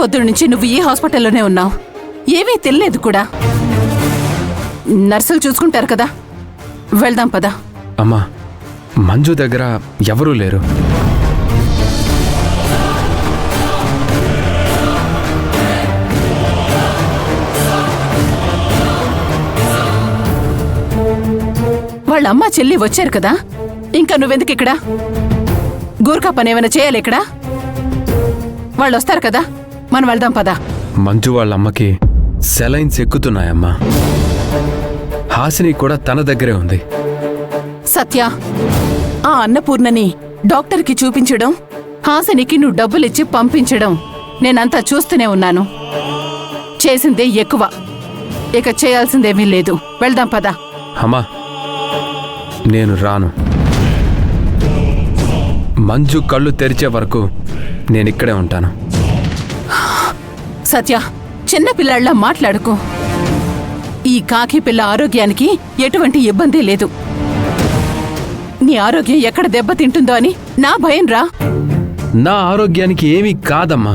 పొద్దున్నుంచి నువ్వు ఈ హాస్పిటల్లోనే ఉన్నావు, ఏమీ తెలియలేదు కూడా. నర్సులు చూసుకుంటారు కదా, వెళ్దాం పదా. అమ్మా, మంజు దగ్గర ఎవరూ లేరు. వాళ్ళ అమ్మ చెల్లి వచ్చారు కదా, ఇంకా నువ్వెందుకు ఇక్కడ? గూర్ఖా పని ఏమైనా చేయాలి ఇక్కడ? వాళ్ళు వస్తారు కదా, మనం వెళ్దాం పదా. మంజు వాళ్ళ అమ్మకి సెలైన్స్ ఎక్కుతున్నాయమ్మా. హాసిని కూడా తన దగ్గరే ఉంది. సత్య, ఆ అన్నపూర్ణని డాక్టర్కి చూపించడం, హాసినికి నువ్వు డబ్బులిచ్చి పంపించడం నేనంతా చూస్తూనే ఉన్నాను. చేసిందే ఎక్కువ, ఇక చేయాల్సిందేమీ లేదు. వెళ్దాం పదా. అమ్మా, నేను రాను. మంజు కళ్ళు తెరిచే వరకు నేనిక్కడే ఉంటాను. సత్య, చిన్నపిల్లాళ్ళ మాట్లాడుకో. ఈ కాకి పిల్ల ఆరోగ్యానికి ఎటువంటి ఇబ్బంది లేదు. నీ ఆరోగ్యం ఎక్కడ దెబ్బతింటుందో అని నా భయం రా. నా ఆరోగ్యానికి ఏమీ కాదమ్మా.